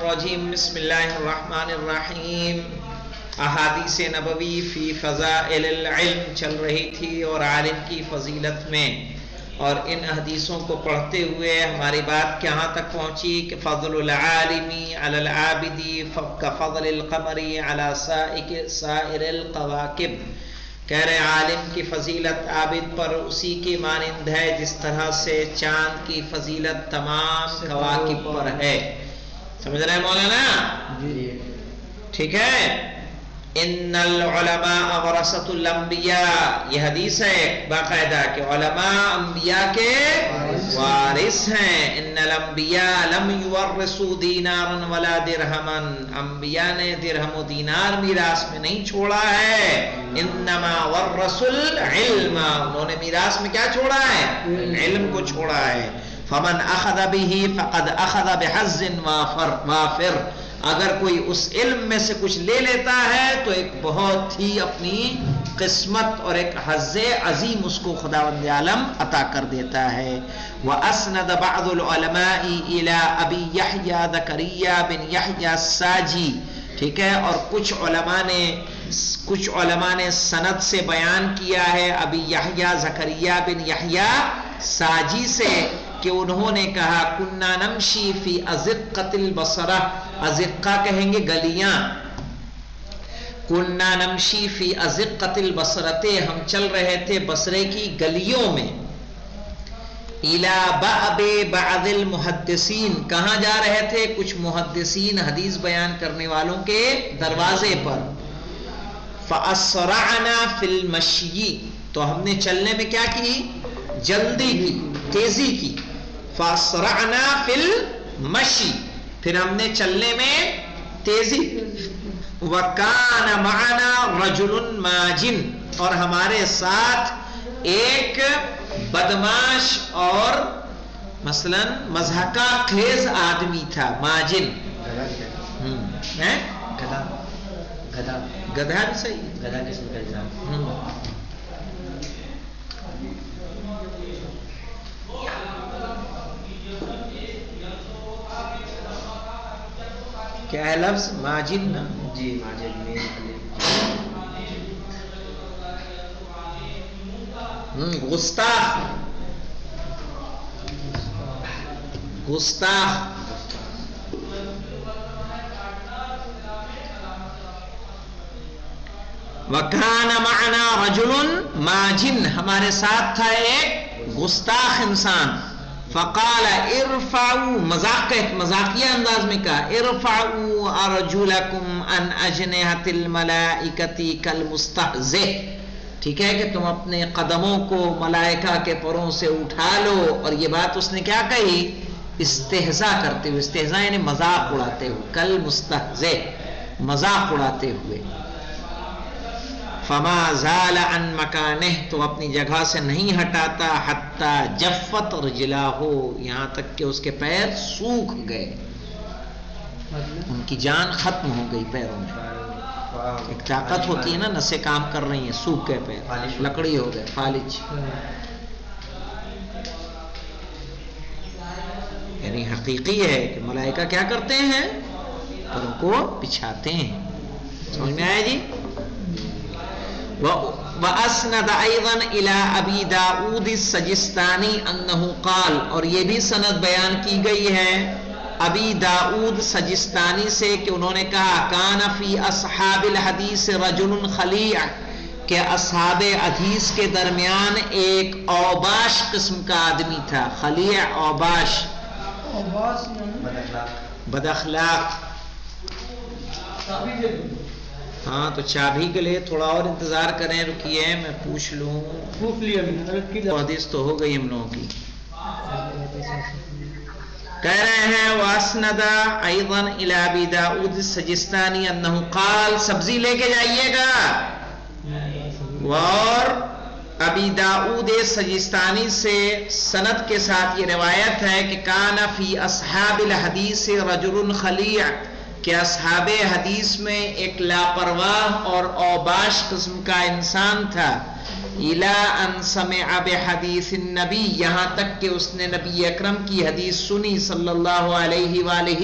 الرجیم بسم اللہ الرحمن الرحیم. احادیث نبوی فی فضائل العلم چل رہی تھی اور عالم کی فضیلت میں، اور ان حدیثوں کو پڑھتے ہوئے ہماری بات کہاں تک پہنچی کہ فضل العالم علی العابد کفضل القمر علی سائر الکواکب. کہہ رہے عالم کی فضیلت عابد پر اسی کی مانند ہے جس طرح سے چاند کی فضیلت تمام کواکب پر ہے. سمجھ رہے ہیں مولانا؟ ٹھیک ہے. ان العلماء ورثۃ الانبیاء، یہ حدیث ہے باقاعدہ کہ علماء انبیاء کے وارث ہیں. ان الانبیاء لم یورثوا دینارا ولا درہما، انبیاء نے درہم و دینار میراث میں نہیں چھوڑا ہے. انما ورثوا العلم، انہوں نے میراث میں کیا چھوڑا ہے؟ علم کو چھوڑا ہے. فمن اخذ به فقد اخذ بحظ وافر، اگر کوئی اس علم میں سے کچھ لے لیتا ہے تو ایک بہت ہی اپنی قسمت اور ایک حظ عظیم اس کو خداوند عالم عطا کر دیتا ہے. وَأَسْنَدَ بَعْضُ الْعُلَمَاءِ إِلَىٰ أَبِي يَحْيَىٰ زَكَرِيَّا بن یحییٰ الساجی. ٹھیک ہے. اور کچھ علماء نے سند سے بیان کیا ہے ابی یحییٰ زکریا بن یحییٰ ساجی سے کہ انہوں نے کہا کننا نمشی فی ازقۃ البصرہ، ازقہ کہیں گے گلیاں. کننا نمشی فی ازقۃ البصرۃ، ہم چل رہے تھے بصرے کی گلیوں میں. الی باب بعض المحدثین، کہاں جا رہے تھے؟ کچھ محدثین حدیث بیان کرنے والوں کے دروازے پر. فاسرعنا فی المشی، تو ہم نے چلنے میں کیا کی؟ جلدی کی، تیزی کی. فاسرعنا فی المشی، پھر ہم نے چلنے میں تیزی. وکان معنا رجل ماجن، اور ہمارے ساتھ ایک بدماش اور مثلا مضحکہ خیز آدمی تھا. ماجن گدھا بھی صحیح، گدھا قسم کا انسان. کیا ہے لفظ؟ ماجن نا؟ جی ماجن. گستاخ، گستاخ. وَكَانَ مَعَنَا رَجُلٌ مَاجِن، ہمارے ساتھ تھا ایک گستاخ انسان. فَقَالَ ارفعوا، مذاقیہ انداز میں کہا ارفعوا ارجلکم عن اجنحۃ الملائکۃ کالمستہزئ. ٹھیک ہے کہ تم اپنے قدموں کو ملائکہ کے پروں سے اٹھا لو. اور یہ بات اس نے کیا کہی؟ استہزاء کرتے ہوئے. استہزاء یعنی مذاق اڑاتے ہوئے. کالمستہزئ، مذاق اڑاتے ہوئے. فما زال عن مکانہ، تو اپنی جگہ سے نہیں ہٹاتا. حتی جفت رجلاہ، یہاں تک کہ اس کے پیر سوکھ گئے، ان کی جان ختم ہو گئی پیروں میں. ایک طاقت ہوتی ہے نا، نسیں کام کر رہی ہیں، سوکھ گئے پیر، لکڑی ہو گئے، فالج. یعنی حقیقی ہے کہ ملائکہ کیا کرتے ہیں؟ پروں کو بچھاتے ہیں. سمجھ میں آیا جی؟ وَأَسْنَدَ أَيْضًا إِلَىٰ أَبِي دَاؤُدِ السَّجِسْتَانِي أَنَّهُ قَالَ، اور یہ بھی سند بیان کی گئی ہے ابی داؤد سجستانی سے کہ انہوں نے کہا کان فی اصحاب الحدیث رجل خلیع، کہ اصحاب حدیث کے درمیان ایک اوباش قسم کا آدمی تھا. خلیع، اوباش، بد اخلاق. ہاں تو چابی کے لیے تھوڑا اور انتظار کریں، رکیے میں پوچھ لوں. حدیث تو ہو گئی ہم لوگوں کی. کہہ رہے ہیں واسند ایضا الی ابی داؤد السجستانی انہ قال، سبزی لے کے جائیے گا. اور ابی داؤد سجستانی سے سند کے ساتھ یہ روایت ہے کہ کان فی اصحاب الحدیث رجل خلیع، کہ اصحاب حدیث میں ایک لاپرواہ اور اوباش قسم کا انسان تھا. اِلَىٰ أَن سَمِعَ بِحَدِيثِ النَّبِيِّ، یہاں تک کہ اس نے نبی اکرم کی حدیث سنی صلی اللہ علیہ وآلہ